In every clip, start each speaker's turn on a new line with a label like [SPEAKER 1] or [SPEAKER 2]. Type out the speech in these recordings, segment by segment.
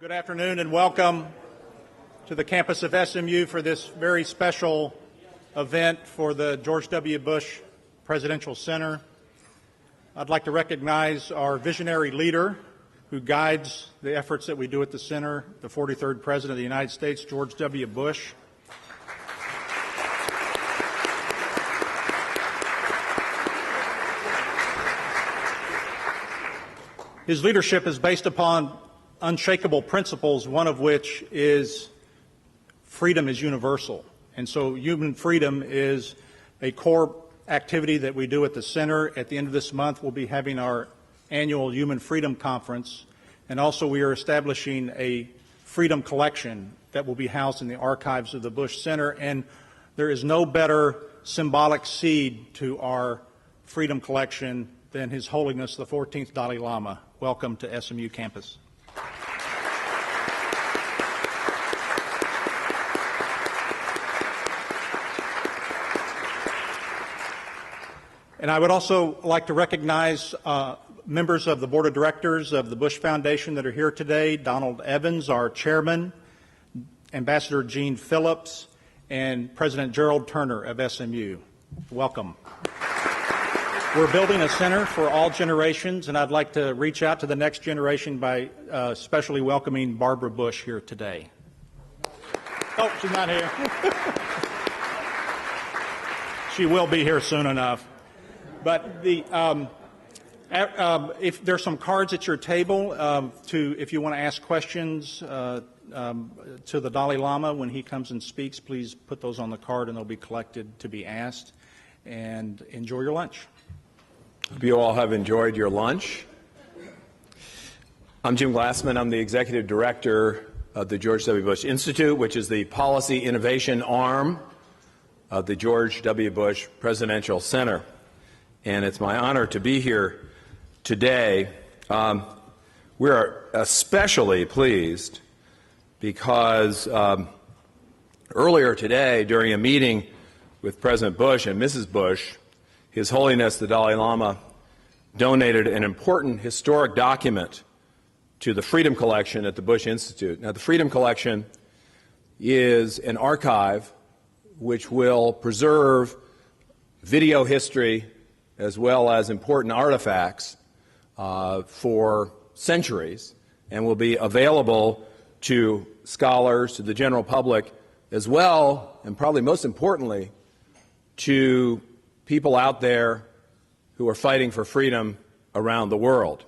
[SPEAKER 1] Good afternoon and welcome to the campus of SMU for this very special event for the George W. Bush Presidential Center. I'd like to recognize our visionary leader who guides the efforts that we do at the center, the 43rd President of the United States, George W. Bush. His leadership is based upon unshakable principles, one of which is freedom is universal. And so human freedom is a core activity that we do at the center. At the end of this month, we'll be having our annual Human Freedom Conference. And also we are establishing a freedom collection that will be housed in the archives of the Bush Center. And there is no better symbolic seed to our freedom collection than His Holiness the 14th Dalai Lama. Welcome to SMU campus. And I would also like to recognize members of the Board of Directors of the Bush Foundation that are here today. Donald Evans, our chairman, Ambassador Gene Phillips, and President Gerald Turner of SMU. Welcome. We're building a center for all generations, and I'd like to reach out to the next generation by especially welcoming Barbara Bush here today. Oh, she's not here. She will be here soon enough. But if there's some cards at your table if you want to ask questions to the Dalai Lama when he comes and speaks, please put those on the card and they'll be collected to be asked. And enjoy your lunch.
[SPEAKER 2] Hope you all have enjoyed your lunch. I'm Jim Glassman. I'm the Executive Director of the George W. Bush Institute, which is the policy innovation arm of the George W. Bush Presidential Center. And it's my honor to be here today. We are especially pleased because earlier today, during a meeting with President Bush and Mrs. Bush, His Holiness the Dalai Lama donated an important historic document to the Freedom Collection at the Bush Institute. Now, the Freedom Collection is an archive which will preserve video history as well as important artifacts for centuries, and will be available to scholars, to the general public, as well, and probably most importantly, to people out there who are fighting for freedom around the world.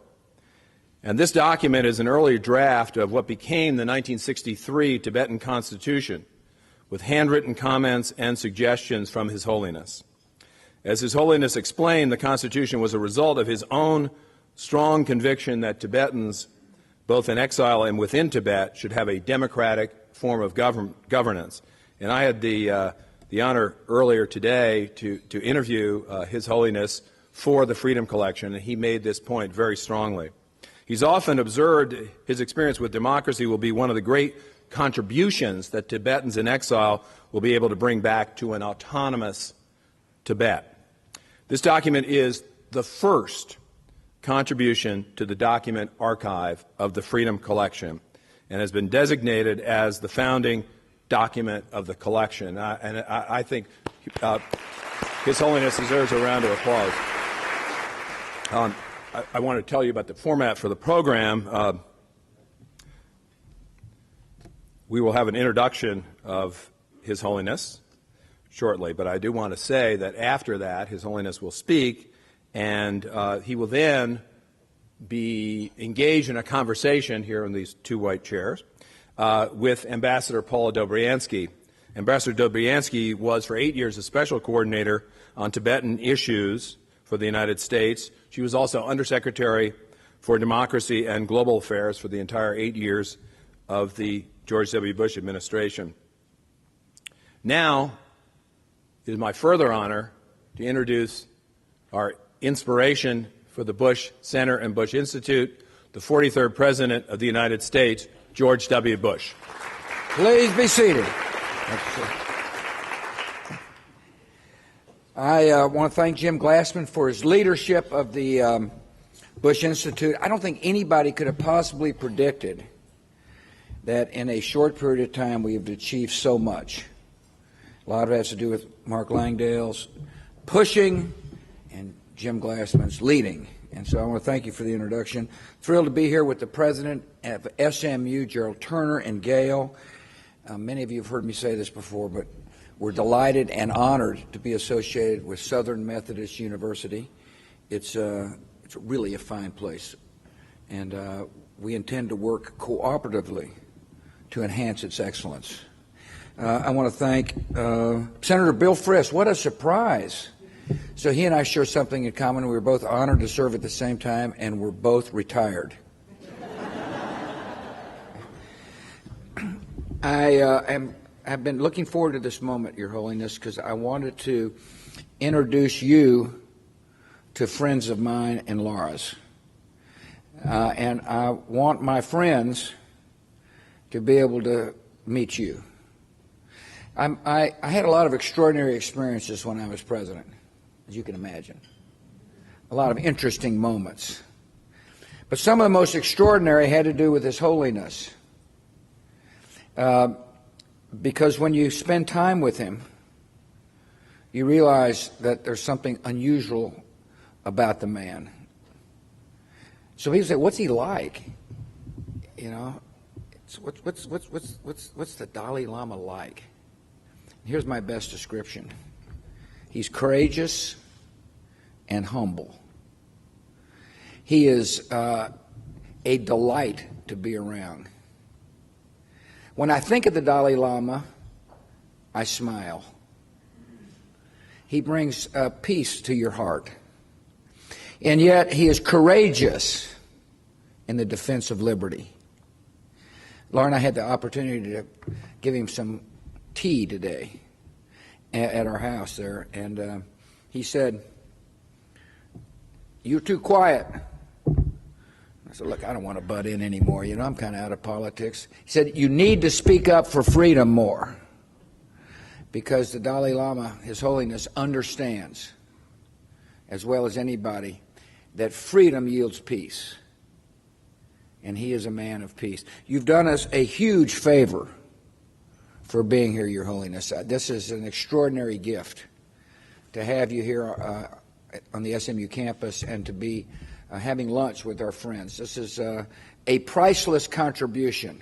[SPEAKER 2] And this document is an early draft of what became the 1963 Tibetan Constitution, with handwritten comments and suggestions from His Holiness. As His Holiness explained, the Constitution was a result of his own strong conviction that Tibetans, both in exile and within Tibet, should have a democratic form of governance. And I had the honor earlier today to interview His Holiness for the Freedom Collection, and he made this point very strongly. He's often observed his experience with democracy will be one of the great contributions that Tibetans in exile will be able to bring back to an autonomous Tibet. This document is the first contribution to the document archive of the Freedom Collection and has been designated as the founding document of the collection. I think His Holiness deserves a round of applause. I want to tell you about the format for the program. We will have an introduction of His Holiness shortly, but I do want to say that after that, His Holiness will speak, and he will then be engaged in a conversation here in these two white chairs with Ambassador Paula Dobriansky. Ambassador Dobriansky was for 8 years a special coordinator on Tibetan issues for the United States. She was also Undersecretary for Democracy and Global Affairs for the entire 8 years of the George W. Bush administration. Now, it is my further honor to introduce our inspiration for the Bush Center and Bush Institute, the 43rd President of the United States, George W. Bush.
[SPEAKER 3] Please be seated. I want to thank Jim Glassman for his leadership of the Bush Institute. I don't think anybody could have possibly predicted that in a short period of time we have achieved so much. A lot of it has to do with Mark Langdale's pushing and Jim Glassman's leading. And so I want to thank you for the introduction. Thrilled to be here with the president of SMU, Gerald Turner, and Gail. Many of you have heard me say this before, but we're delighted and honored to be associated with Southern Methodist University. It's really a fine place, and we intend to work cooperatively to enhance its excellence. I want to thank Senator Bill Frist. What a surprise. So he and I share something in common. We were both honored to serve at the same time, and we're both retired. I've been looking forward to this moment, Your Holiness, because I wanted to introduce you to friends of mine and Laura's. And I want my friends to be able to meet you. I had a lot of extraordinary experiences when I was president, as you can imagine. A lot of interesting moments. But some of the most extraordinary had to do with His Holiness. Because when you spend time with him, you realize that there's something unusual about the man. So people say, "What's he like?" You know, what's the Dalai Lama like? Here's my best description: he's courageous and humble. He is a delight to be around. When I think of the Dalai Lama, I smile. He brings peace to your heart. And yet he is courageous in the defense of liberty. Laura and I had the opportunity to give him some tea today at our house there, and he said, "You're too quiet." I said, "Look, I don't want to butt in anymore. You know, I'm kind of out of politics." He said, "You need to speak up for freedom more, because the Dalai Lama, His Holiness, understands, as well as anybody, that freedom yields peace, and he is a man of peace." You've done us a huge favor for being here, Your Holiness. This is an extraordinary gift to have you here on the SMU campus and to be having lunch with our friends. This is a priceless contribution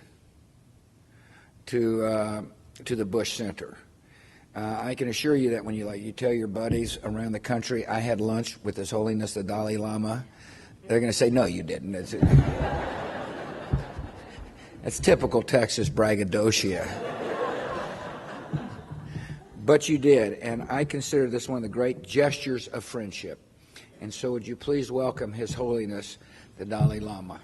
[SPEAKER 3] to the Bush Center. I can assure you that when you tell your buddies around the country, "I had lunch with His Holiness the Dalai Lama," they're going to say, "No, you didn't." That's typical Texas braggadocio. But you did, and I consider this one of the great gestures of friendship. And so would you please welcome His Holiness the Dalai Lama.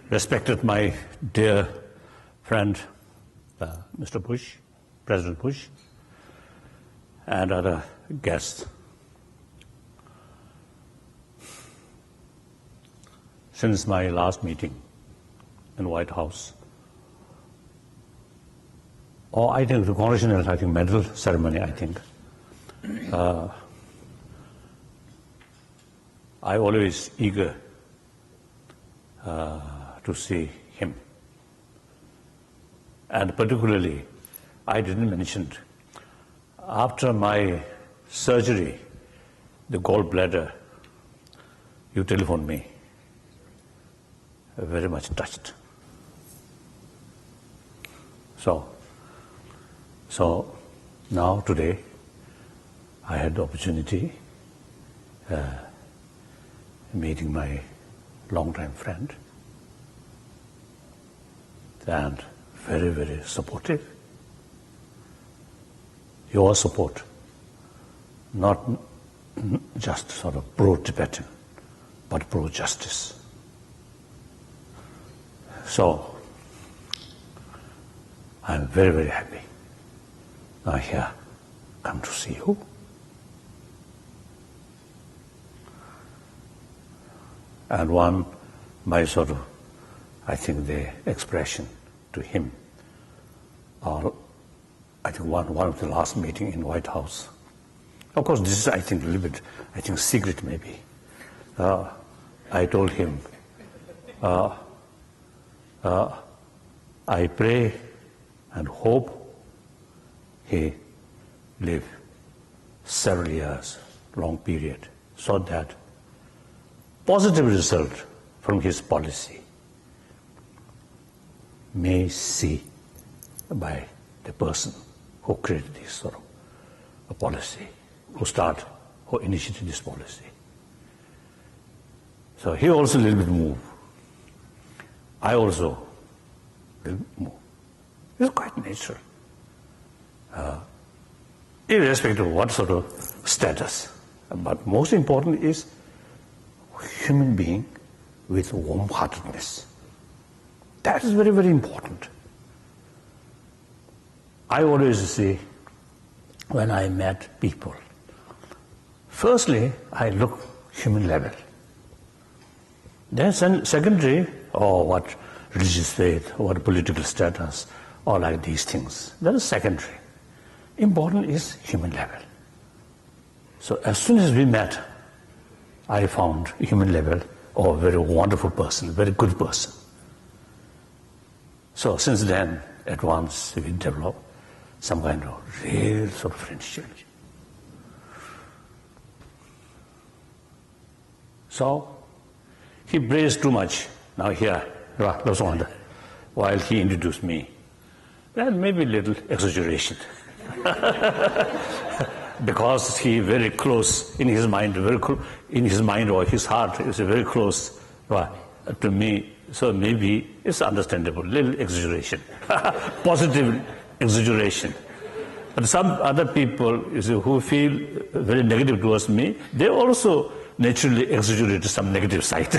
[SPEAKER 4] Respected my dear friend, Mr. Bush, President Bush, and other guests. Since my last meeting in the White House, or I think the congressional medal ceremony, I always eager to see him. And particularly, I didn't mention, after my surgery, the gallbladder, you telephoned me. Very much touched. So now today, I had the opportunity meeting my longtime friend, and very, very supportive. Your support, not just sort of pro-Tibetan, but pro-justice. So, I'm very, very happy. Now here, come to see you. And one, my sort of, I think the expression to him, or I think one of the last meeting in White House. Of course, this is, I think, a little bit, I think, secret maybe. I told him, I pray and hope he live several years, long period, so that positive result from his policy may see by the person who created this sort of a policy, who initiated this policy. So he also a little bit moved. I also a little bit moved. It's quite natural. Irrespective of what sort of status. But most important is human being with warm-heartedness. That is very, very important. I always say, when I met people, firstly, I look human level. Then secondary, what religious faith, what political status, or like these things. That is secondary. Important is human level. So as soon as we met, I found human level, a very wonderful person, a very good person. So since then, at once we developed some kind of real sort of friendship. So he praised too much. Now here, while he introduced me. That may be a little exaggeration. Because he very close in his mind, in his mind or his heart is very close to me. So maybe it's understandable, little exaggeration, positive exaggeration. But some other people who feel very negative towards me, they also naturally exaggerate some negative side.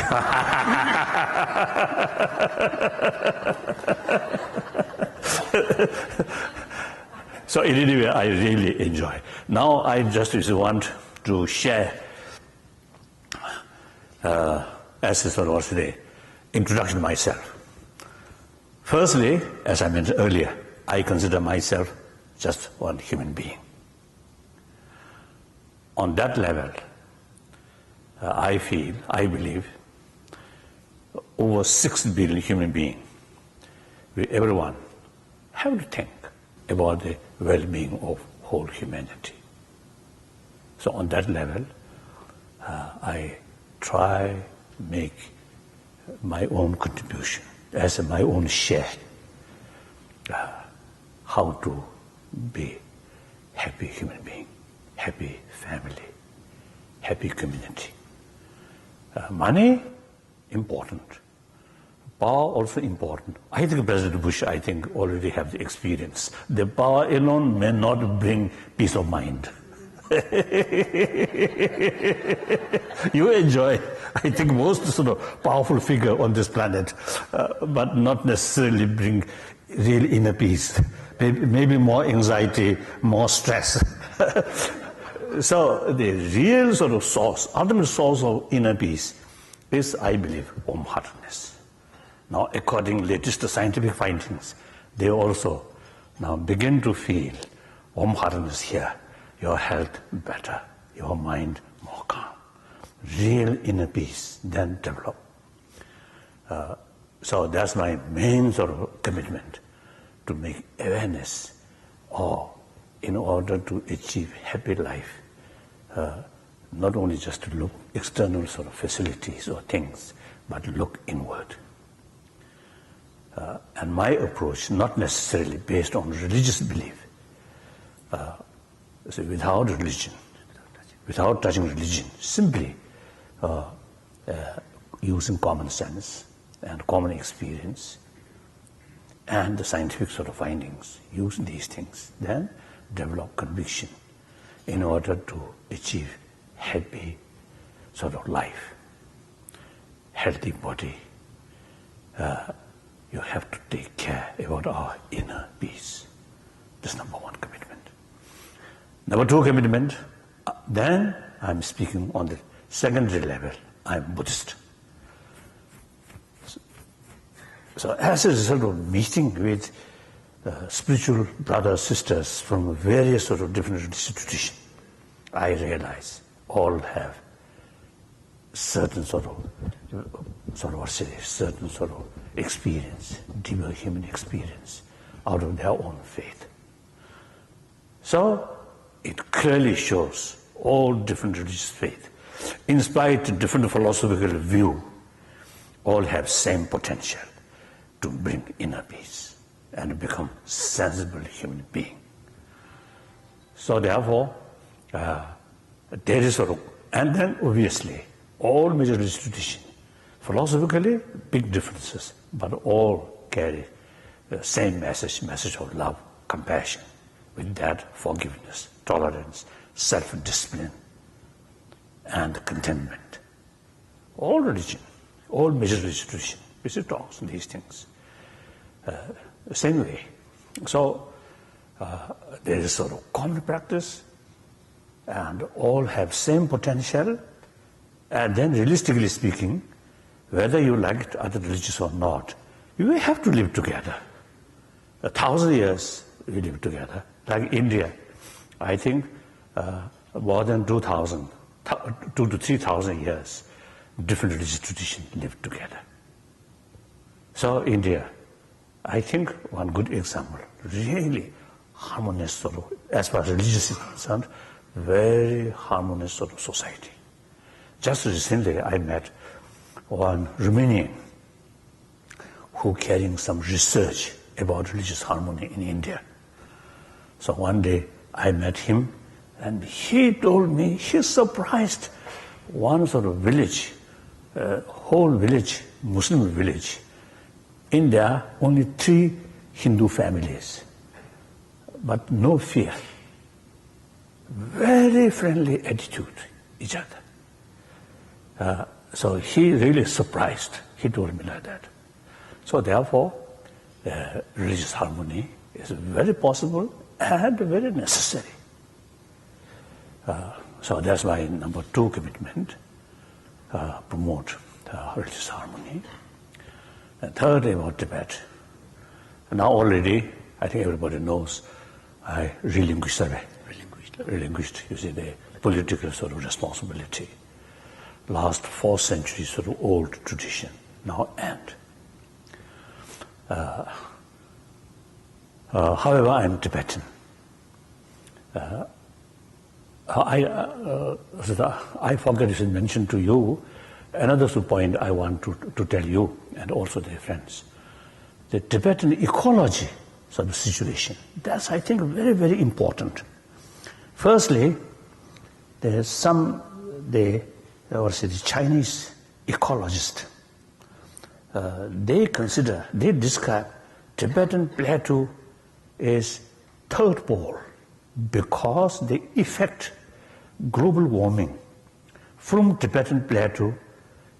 [SPEAKER 4] So anyway, I really enjoy. Now I just want to share, as is was the introduction to myself. Firstly, as I mentioned earlier, I consider myself just one human being. On that level, I believe, over 6 billion human beings, everyone have to think about the well-being of whole humanity. So on that level, I try make my own contribution, as my own share, how to be happy human being, happy family, happy community. Money, important. Power also important. I think President Bush, already have the experience. The power alone may not bring peace of mind. You enjoy, I think, most sort of powerful figure on this planet, but not necessarily bring real inner peace. Maybe more anxiety, more stress. So the real sort of source, ultimate source of inner peace is, I believe, warm-heartedness. Now, according to latest scientific findings, they also now begin to feel warm-heartedness here, your health better, your mind more calm. Real inner peace then develop. So that's my main sort of commitment, to make awareness, or in order to achieve happy life, not only just to look external sort of facilities or things, but look inward. And my approach, not necessarily based on religious belief, so without religion, without touching religion, simply using common sense and common experience and the scientific sort of findings, use these things, then develop conviction in order to achieve happy sort of life, healthy body, you have to take care about our inner peace. That's number one commitment. Number two commitment, then I'm speaking on the secondary level. I'm Buddhist. So as a result of meeting with spiritual brothers, sisters from various sort of different institutions, I realize all have certain sort of experience, deeper human experience out of their own faith. So it clearly shows all different religious faith, in spite of different philosophical view, all have same potential to bring inner peace and become sensible human being. So therefore, there is sort of, and then obviously, all major institutions, philosophically, big differences, but all carry the same message of love, compassion, with that forgiveness, tolerance, self-discipline, and contentment. All religion, all major institutions, which talks on these things. The same way. So there is sort of common practice, and all have same potential, and then realistically speaking, whether you like other religions or not, you have to live together. 1,000 years we live together. Like India, I think more than 2,000, 2 to 3,000 years, different religious traditions live together. So India, I think one good example, really harmonious sort of, as far as religious is concerned, very harmonious sort of society. Just recently I met one Romanian who carrying some research about religious harmony in India. So one day I met him and he told me he's surprised one sort of village, whole village, Muslim village, in there only 3 Hindu families, but no fear. Very friendly attitude, each other. So he really surprised. He told me like that. So therefore, religious harmony is very possible and very necessary. So that's my number 2 commitment, promote religious harmony. And third, about Tibet. Now already, I think everybody knows, I relinquished, you see, the political sort of responsibility. Last 4 centuries sort of old tradition now end. However, I'm Tibetan. I forgot to mention to you another point I want to tell you and also their friends. The Tibetan ecology sort of situation, that's I think very, very important. Firstly, there's the Chinese ecologist. They describe Tibetan plateau as third pole because they affect global warming from Tibetan plateau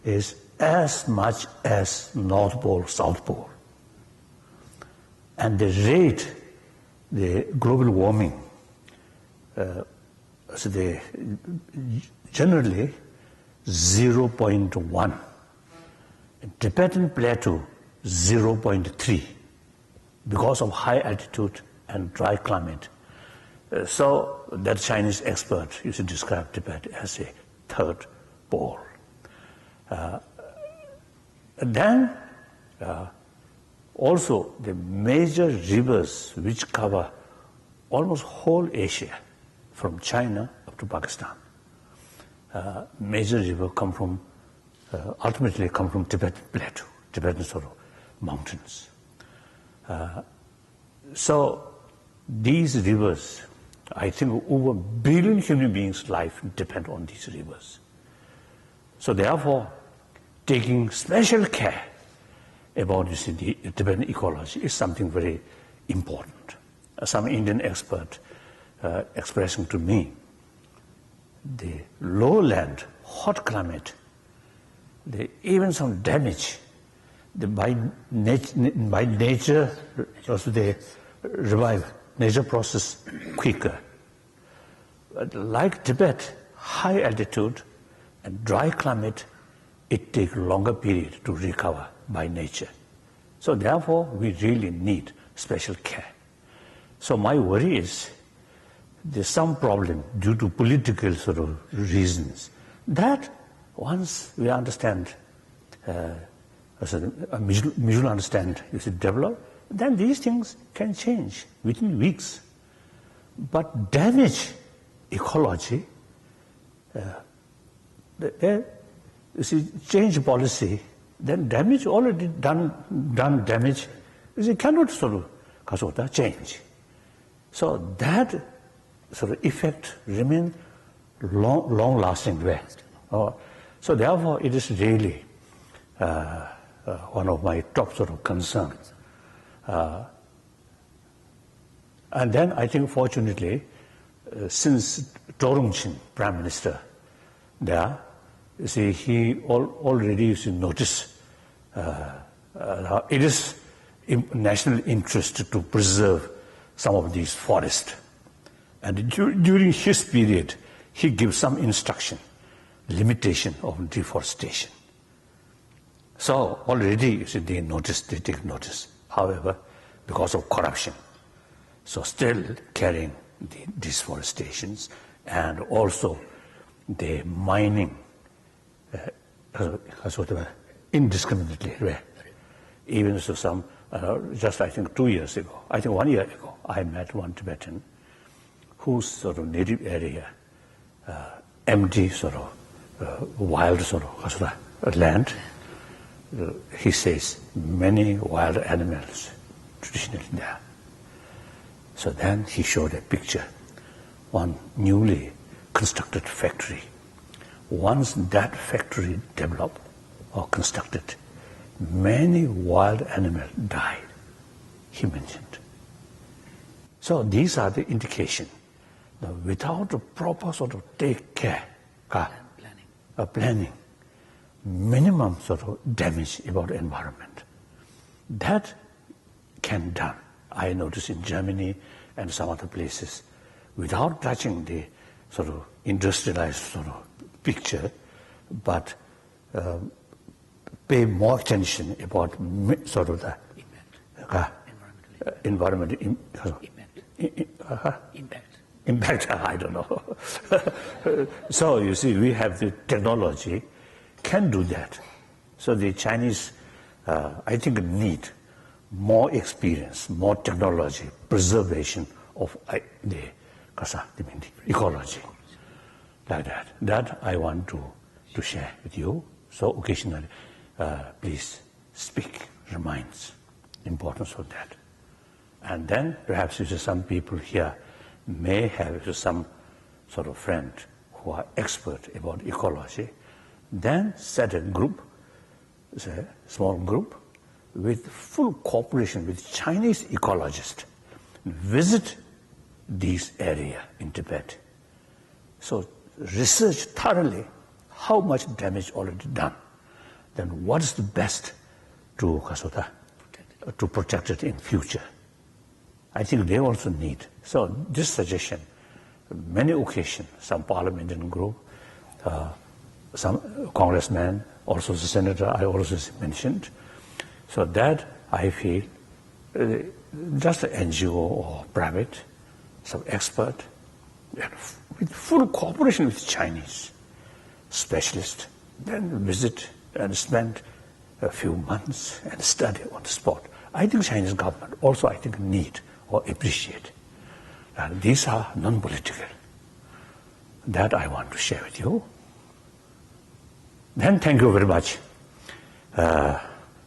[SPEAKER 4] is as much as North Pole, South Pole. And they rate the global warming, so they generally 0.1. Tibetan plateau 0.3 because of high altitude and dry climate. So that Chinese expert used to describe Tibet as a third pole. Then also the major rivers which cover almost whole Asia, from China up to Pakistan. Major river come from, ultimately come from Tibetan plateau, Tibetan sort of mountains. So these rivers, I think over 1 billion human beings' life depend on these rivers. So therefore, taking special care about the Tibetan ecology is something very important. Some Indian expert expressing to me, the lowland, hot climate, even some damage by nature, also they revive nature process quicker. But like Tibet, high altitude and dry climate, it takes longer period to recover by nature. So therefore, we really need special care. So my worry is there's some problem due to political sort of reasons that once we understand, mutual understand is developed, then these things can change within weeks. But damage ecology, you see, change policy, then damage already done damage, you see, cannot sort of change. So that sort of effect remain long-lasting way. So therefore, it is really one of my top sort of concerns. And then I think, fortunately, since Torungchin, Prime Minister, there, you see, he already used to notice it is in national interest to preserve some of these forests. And during his period, he gives some instruction, limitation of deforestation. So already, you see, they take notice. However, because of corruption, so still carrying the deforestations and also the mining indiscriminately. Even so, some just I think 2 years ago, I think 1 year ago, I met one Tibetan whose sort of native area, empty sort of wild sort of land. He says many wild animals traditionally there. So then he showed a picture, one newly constructed factory. Once that factory developed or constructed, many wild animals died, he mentioned. So these are the indication that without a proper sort of take care, planning, minimum sort of damage about the environment, that can done. I notice in Germany and some other places, without touching the sort of industrialized sort of picture, but pay more attention about sort of the environmental impact. I don't know. So you see, we have the technology can do that. So the Chinese, I think, need more experience, more technology, preservation of the ecology, like that. That I want to share with you. So occasionally, please speak, reminds importance of that. And then perhaps some people here may have some sort of friend who are expert about ecology. Then set a group, a small group, with full cooperation with Chinese ecologists, visit these areas in Tibet. So research thoroughly how much damage already done, then what is the best to protect it in future. I think they also need. So this suggestion, many occasions, some parliamentarian group, some congressman, also the senator I also mentioned. So that I feel just an NGO or private, some expert, with full cooperation with Chinese specialists, then visit and spend a few months and study on the spot. I think Chinese government also, I think, need or appreciate. And these are non-political. That I want to share with you. Then thank you very much.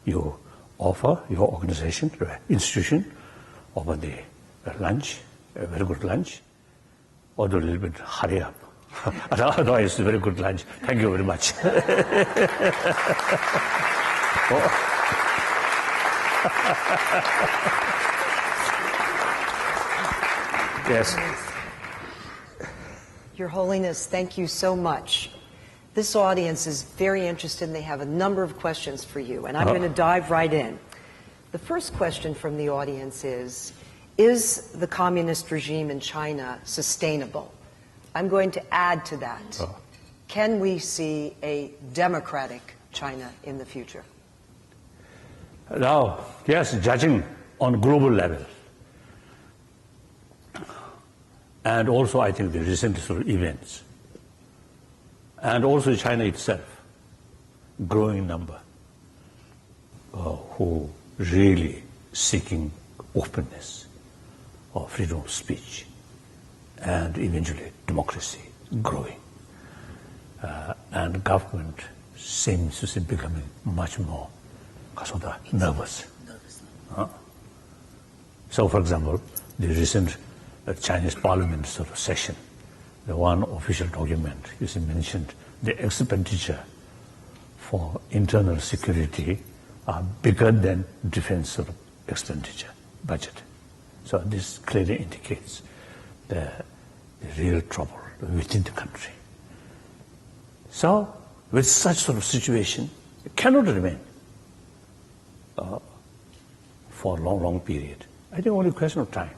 [SPEAKER 4] You offer, your organization, institution, offer the lunch, a very good lunch, although a little bit hurry up. Otherwise, it's a very good lunch. Thank you very much. Yes.
[SPEAKER 5] Your Holiness, thank you so much This audience is very interested and they have a number of questions for you, and I'm going to dive right in. The first question from the audience is the communist regime in China sustainable? I'm going to add to that. Can we see a democratic China in the future?
[SPEAKER 4] Now, yes, judging on global level, and also I think the recent sort of events, and also China itself, growing number who really seeking openness or freedom of speech, and eventually democracy growing, and government seems to be becoming much more nervous. So, for example, the recent Chinese parliament sort of session, the one official document you mentioned the expenditure for internal security are bigger than defense sort of expenditure budget. So this clearly indicates the real trouble within the country. So with such sort of situation, it cannot remain for a long, long period. I think only a question of time.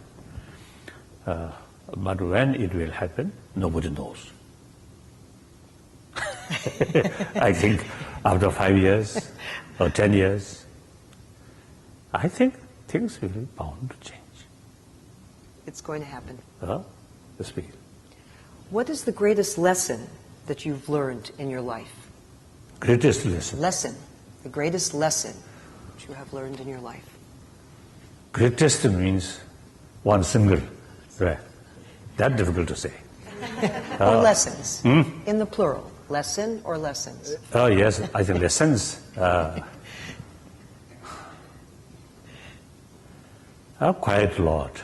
[SPEAKER 4] But when it will happen, nobody knows. I think after 5 years or 10 years, I think things will be bound to change.
[SPEAKER 5] It's going to happen.
[SPEAKER 4] Speak.
[SPEAKER 5] What is the greatest lesson that you've learned in your life?
[SPEAKER 4] Greatest lesson?
[SPEAKER 5] Lesson. The greatest lesson that you have learned in your life.
[SPEAKER 4] Greatest means one single, right? That's difficult to say.
[SPEAKER 5] Or lessons, in the plural. Lesson or lessons?
[SPEAKER 4] Oh, yes, I think lessons. Quite a lot.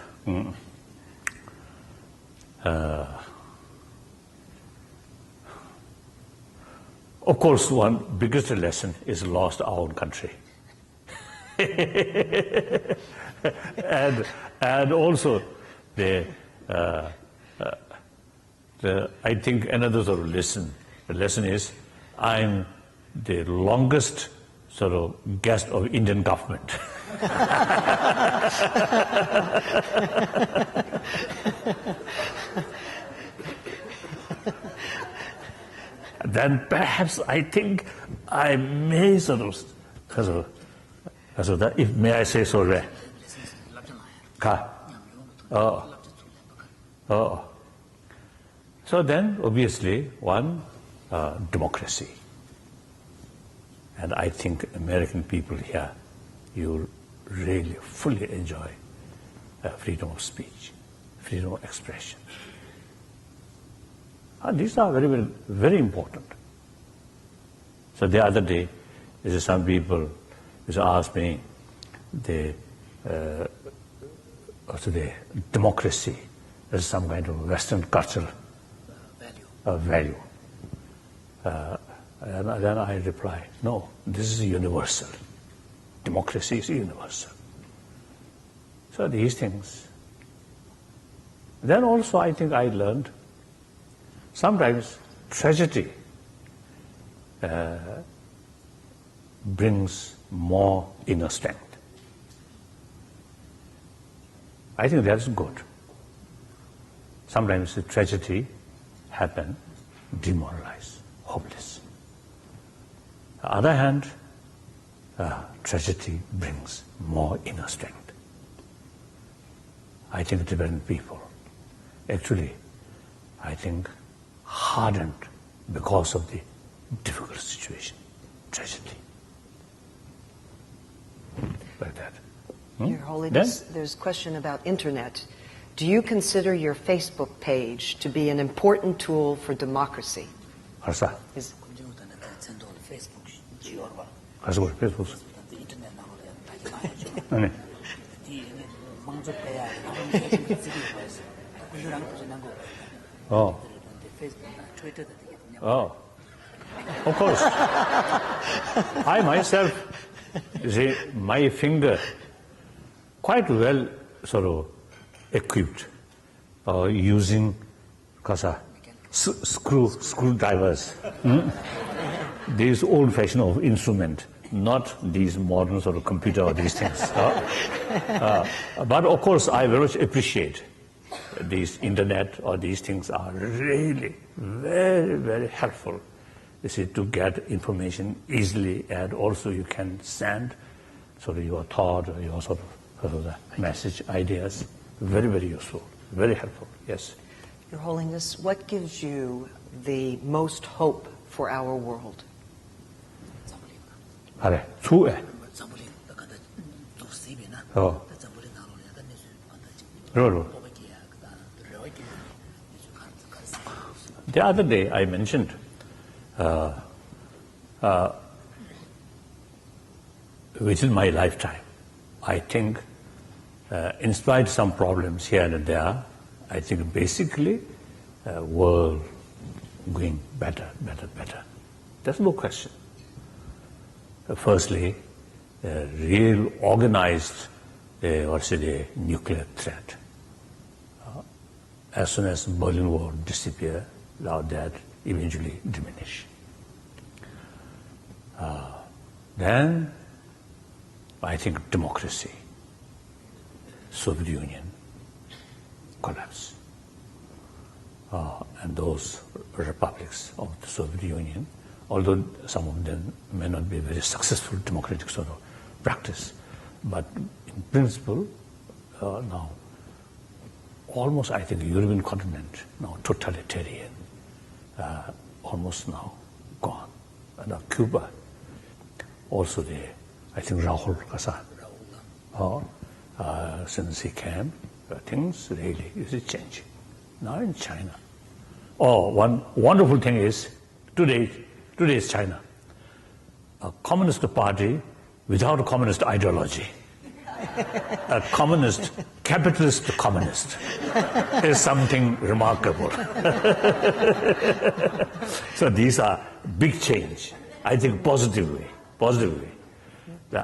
[SPEAKER 4] Of course, one biggest lesson is lost our own country. and also I think another sort of lesson. The lesson is I'm the longest sort of guest of Indian government. Then perhaps I think I may sort of that, if may I say so, right? So then, obviously, one, democracy. And I think American people here, you really fully enjoy freedom of speech, freedom of expression. And these are very, very, very important. So the other day, some people asked me also the democracy is some kind of Western cultural value. And then I reply, no, this is universal. Democracy is universal. So these things. Then also I think I learned sometimes tragedy brings more inner strength. I think that's good. Sometimes the tragedy happen, demoralized, hopeless. On the other hand, tragedy brings more inner strength. I think Tibetan people, actually, I think, hardened because of the difficult situation, tragedy. Like that.
[SPEAKER 5] Your Holiness, there's a question about internet. Do you consider your Facebook page to be an important tool for democracy?
[SPEAKER 4] Harsa.
[SPEAKER 5] Is-
[SPEAKER 4] Facebook. Oh. Oh. Of course. I myself, see, my finger quite well sort of equipped using screwdrivers. These old-fashioned of instrument, not these modern sort of computer or these things. But of course, I very much appreciate these internet or these things are really very, very helpful. You see, to get information easily, and also you can send sort of your thought or your sort of the message, ideas. Very, very useful, very helpful. Yes.
[SPEAKER 5] Your Holiness, what gives you the most hope for our world?
[SPEAKER 4] 그래, 추해. The other day I mentioned within my lifetime, I think, in spite of some problems here and there, I think basically world going better. There's no question. Firstly, real organized nuclear threat. As soon as Berlin Wall disappear, now that eventually diminish. Then, I think democracy, Soviet Union collapse, and those republics of the Soviet Union, although some of them may not be very successful democratic sort of practice, but in principle, now almost I think European continent now totalitarian, almost now gone. And Cuba, also there, I think Rahul Kassan, since he came, things really is changing. Now in China, one wonderful thing is today is China, a communist party without a communist ideology. A communist, capitalist communist is something remarkable. So these are big change, I think positively.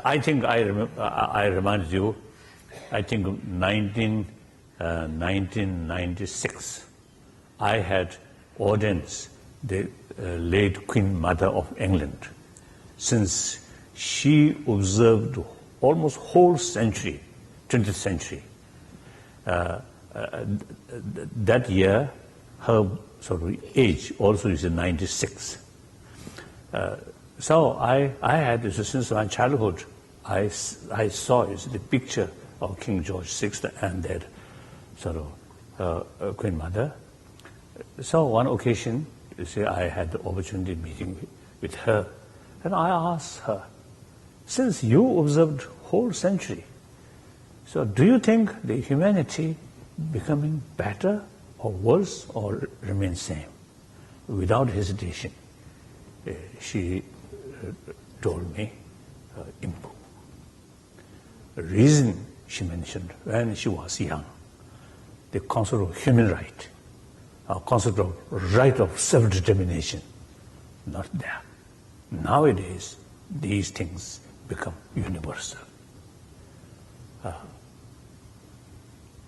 [SPEAKER 4] I think I reminded you, I think 1996, I had ordained the late Queen Mother of England, since she observed almost whole century, 20th century. That year, her sort of age also is 96. So I had, since my childhood, I saw the picture of King George VI and that sort of Queen Mother. So one occasion, you see, I had the opportunity meeting with her, and I asked her, since you observed whole century, so do you think the humanity becoming better or worse or remain same? Without hesitation, she told me improve. The reason she mentioned when she was young, the concept of human right, concept of right of self-determination, not there. Nowadays, these things become universal.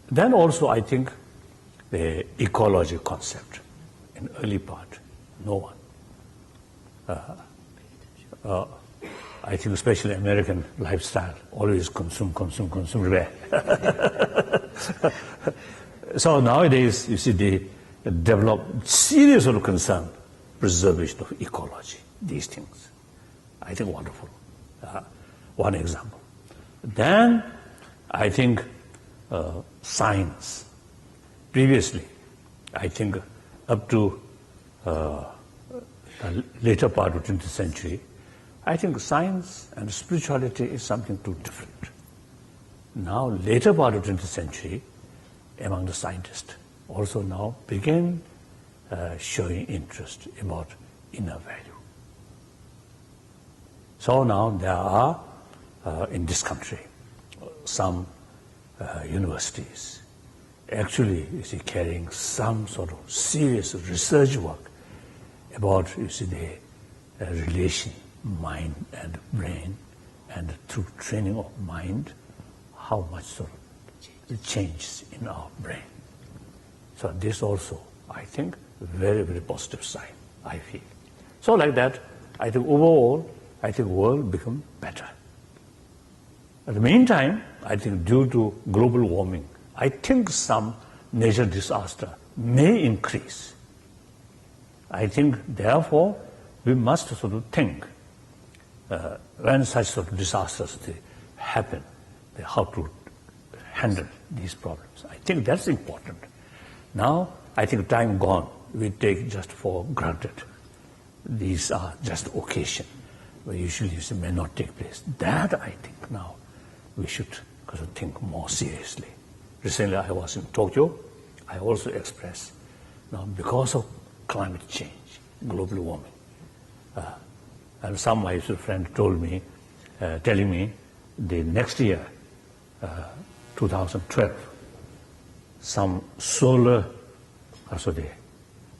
[SPEAKER 4] Then also, I think the ecology concept in early part, no one. I think especially American lifestyle, always consume. So nowadays, you see, they develop serious sort of concern, preservation of ecology, these things. I think wonderful. One example. Then, I think science. Previously, I think up to the later part of 20th century, I think science and spirituality is something too different. Now, later part of 20th century, among the scientists, also now begin showing interest about inner value. So now there are, in this country, some universities actually, you see, carrying some sort of serious research work about, you see, the relation, mind and brain, and through training of mind, how much sort of changes in our brain. So this also, I think, very, very positive sign, I feel. So like that, I think overall, I think world become better. At the meantime, I think due to global warming, I think some natural disaster may increase. I think, therefore, we must sort of think when such sort of disasters they happen, how to handle these problems. I think that's important. Now, I think time gone, we take just for granted. These are just occasion where usually it may not take place. That I think now we should think more seriously. Recently I was in Tokyo. I also expressed now because of climate change, global warming, and some my friend told me, telling me the next year, 2012, some solar, also the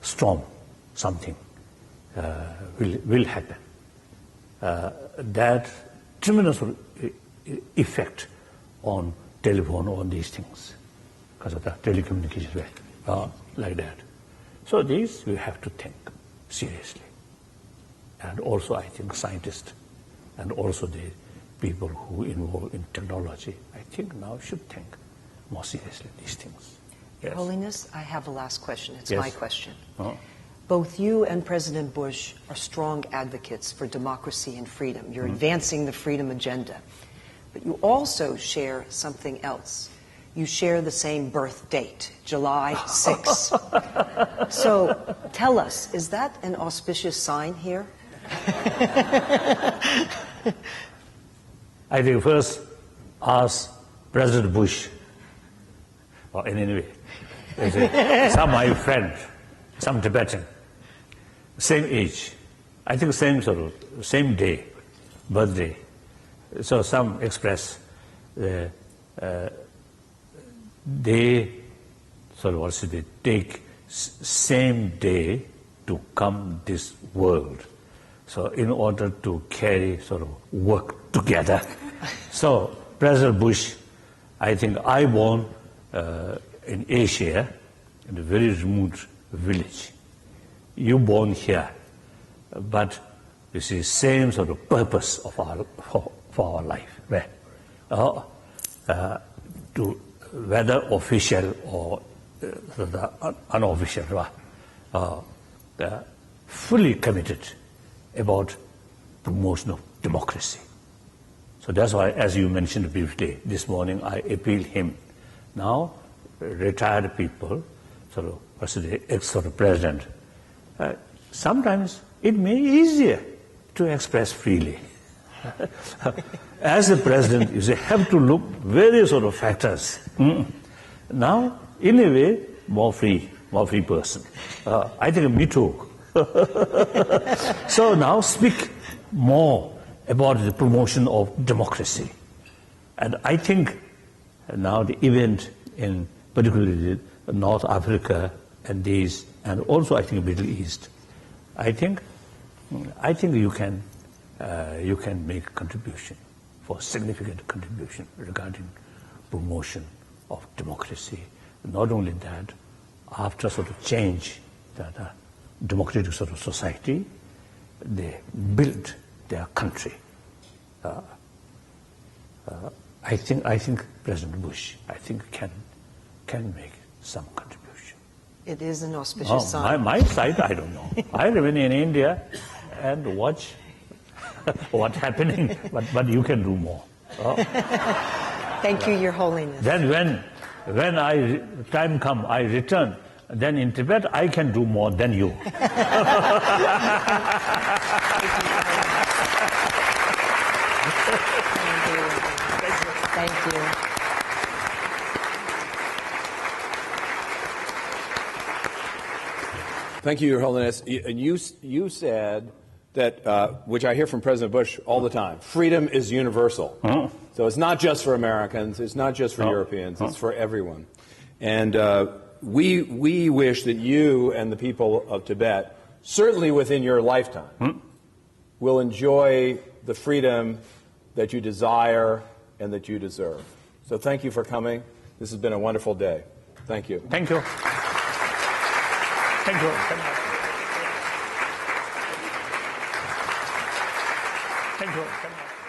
[SPEAKER 4] storm, something will happen. That tremendous effect on telephone, on these things, because of the telecommunications, like that. So these we have to think seriously. And also I think scientists and also the people who involved in technology, I think now should think more seriously these things.
[SPEAKER 5] Your
[SPEAKER 4] Yes.
[SPEAKER 5] Holiness, I have a last question. It's
[SPEAKER 4] Yes.
[SPEAKER 5] my question.
[SPEAKER 4] Uh-huh.
[SPEAKER 5] Both you and President Bush are strong advocates for democracy and freedom. You're advancing the freedom agenda. But you also share something else. You share the same birth date, July 6th. So tell us, is that an auspicious sign here?
[SPEAKER 4] I think first ask President Bush, or in any way, some my friend, some Tibetan, same age, I think same sort of, same day, birthday. So some express they sort of also they take same day to come this world. So in order to carry sort of work together. So President Bush, I think I born in Asia, in a very remote village. You born here, but you see same sort of purpose of our for our life. Where, to whether official or unofficial, fully committed about promotion of democracy. So that's why, as you mentioned briefly this morning, I appeal him. Now, retired people, sort of, what's the ex president, sometimes it may be easier to express freely. As a president, you have to look various sort of factors. Now, in a way, more free person. I think me too. So now speak more about the promotion of democracy. And I think now the event in particularly North Africa and these, and also I think Middle East, I think you can make a contribution, for significant contribution regarding promotion of democracy. Not only that, after sort of change that democratic sort of society, they build their country. I think President Bush, I think can make some contribution.
[SPEAKER 5] It is an auspicious sign.
[SPEAKER 4] My side, I don't know. I remain in India and watch what's happening, but you can do more.
[SPEAKER 5] Thank you, Your Holiness.
[SPEAKER 4] Then when time come, I return. Then in Tibet, I can do more than you.
[SPEAKER 5] Thank you.
[SPEAKER 2] Thank you, Your Holiness. And you said that, which I hear from President Bush all the time, freedom is universal. So it's not just for Americans, it's not just for Europeans, it's for everyone. And we wish that you and the people of Tibet, certainly within your lifetime, will enjoy the freedom that you desire and that you deserve. So thank you for coming. This has been a wonderful day. Thank you.
[SPEAKER 4] Thank you. Thank you. Thank you.